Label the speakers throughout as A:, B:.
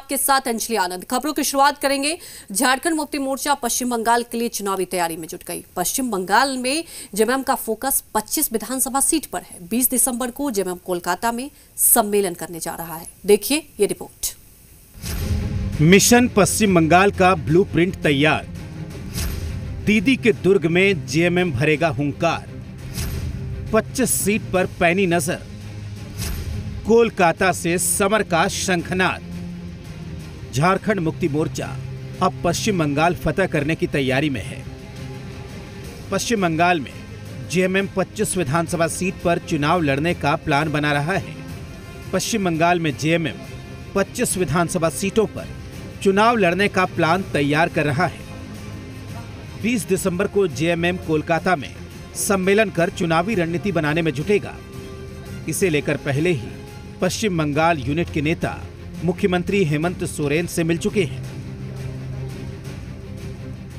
A: आपके साथ अंजलि आनंद। खबरों की शुरुआत करेंगे। झारखंड मुक्ति मोर्चा पश्चिम बंगाल के लिए चुनावी तैयारी में जुट गई। पश्चिम बंगाल में जेएमएम का फोकस 25 विधानसभा सीट पर है। 20 दिसंबर को जेएमएम कोलकाता में सम्मेलन करने जा रहा है। देखिए ये रिपोर्ट।
B: मिशन पश्चिम बंगाल का ब्लूप्रिंट तैयार। दीदी के दुर्ग में जेएमएम भरेगा हुंकार। 25 सीट पर पैनी नजर। कोलकाता से समर का शंखनाद। झारखंड मुक्ति मोर्चा अब पश्चिम बंगाल फतह करने की तैयारी में है। पश्चिम बंगाल में जेएमएम 25 विधानसभा सीट पर चुनाव लड़ने का प्लान बना रहा है। पश्चिम बंगाल में जेएमएम 25 विधानसभा सीटों पर चुनाव लड़ने का प्लान तैयार कर रहा है। 20 दिसंबर को जेएमएम कोलकाता में सम्मेलन कर चुनावी रणनीति बनाने में जुटेगा। इसे लेकर पहले ही पश्चिम बंगाल यूनिट के नेता मुख्यमंत्री हेमंत सोरेन से मिल चुके हैं।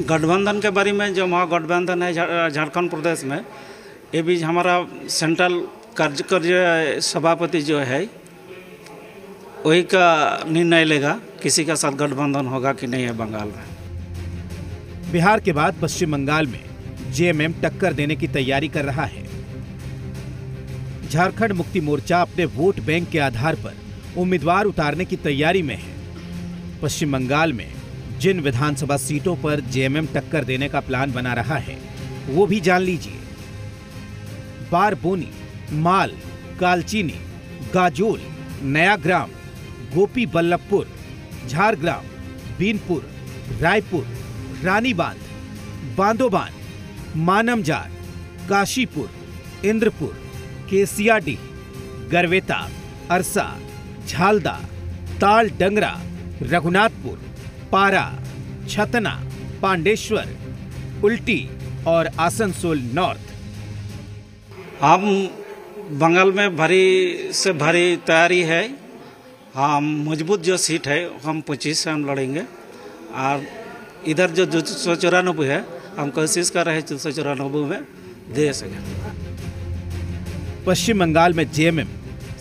C: गठबंधन के बारे में जो महागठबंधन है झारखंड प्रदेश में, ये भी हमारा सेंट्रल कार्य सभापति जो है वही का निर्णय लेगा किसी का साथ गठबंधन होगा कि नहीं है बंगाल में।
B: बिहार के बाद पश्चिम बंगाल में जेएमएम टक्कर देने की तैयारी कर रहा है। झारखंड मुक्ति मोर्चा अपने वोट बैंक के आधार पर उम्मीदवार उतारने की तैयारी में है। पश्चिम बंगाल में जिन विधानसभा सीटों पर जेएमएम टक्कर देने का प्लान बना रहा है वो भी जान लीजिए। बारबोनी, माल, कालचीनी, गाजोल, नयाग्राम, गोपी बल्लभपुर, झारग्राम, बीनपुर, रायपुर, रानीबांध, बांदोबान, मानमजार, काशीपुर, इंद्रपुर, केसियाडीह, गरवेता, अरसा, झालदा, ताल डंगरा, रघुनाथपुर, पारा, छतना, पांडेश्वर, उल्टी और आसनसोल नॉर्थ।
C: हम बंगाल में भारी से भारी तैयारी है। हम मजबूत जो सीट है हम 25 से हम लड़ेंगे और इधर जो 294 है हम कोशिश कर रहे हैं 294 में दे सकें।
B: पश्चिम बंगाल में जेएमएम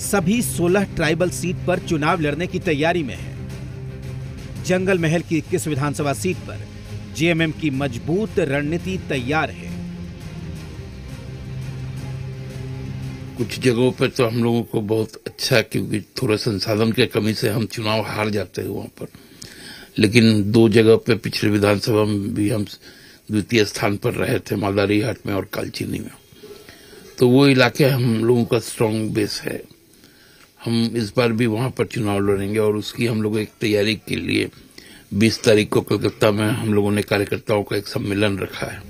B: सभी 16 ट्राइबल सीट पर चुनाव लड़ने की तैयारी में है। जंगल महल की 21 विधानसभा सीट पर जेएमएम की मजबूत रणनीति तैयार है।
D: कुछ जगहों पर तो हम लोगों को बहुत अच्छा, क्योंकि थोड़ा संसाधन की कमी से हम चुनाव हार जाते हैं वहां पर, लेकिन 2 जगह पे पिछले विधानसभा में भी हम द्वितीय स्थान पर रहे थे, मालदारीहाट में और कालचीनी में। तो वो इलाके हम लोगों का स्ट्रांग बेस है। हम इस बार भी वहां पर चुनाव लड़ेंगे और उसकी हम लोग एक तैयारी के लिए 20 तारीख को कोलकाता में हम लोगों ने कार्यकर्ताओं का एक सम्मेलन रखा है।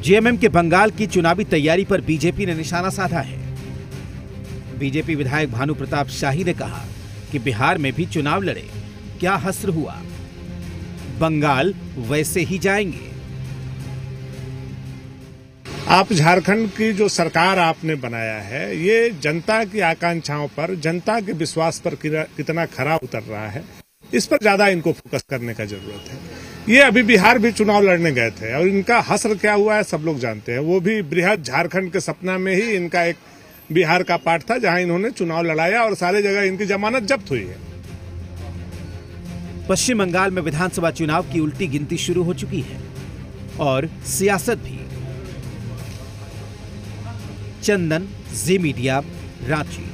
B: जेएमएम के बंगाल की चुनावी तैयारी पर बीजेपी ने निशाना साधा है। बीजेपी विधायक भानु प्रताप शाही ने कहा कि बिहार में भी चुनाव लड़े, क्या हस्र हुआ, बंगाल वैसे ही जाएंगे।
E: आप झारखंड की जो सरकार आपने बनाया है, ये जनता की आकांक्षाओं पर, जनता के विश्वास पर कितना खरा उतर रहा है, इस पर ज्यादा इनको फोकस करने का जरूरत है। ये अभी बिहार भी चुनाव लड़ने गए थे और इनका हस्र क्या हुआ है सब लोग जानते हैं। वो भी बृहद झारखंड के सपना में ही इनका एक बिहार का पार्ट था जहां इन्होंने चुनाव लड़ाया और सारे जगह इनकी जमानत जब्त हुई है।
B: पश्चिम बंगाल में विधानसभा चुनाव की उल्टी गिनती शुरू हो चुकी है और सियासत भी। चंदन, जी मीडिया, रांची।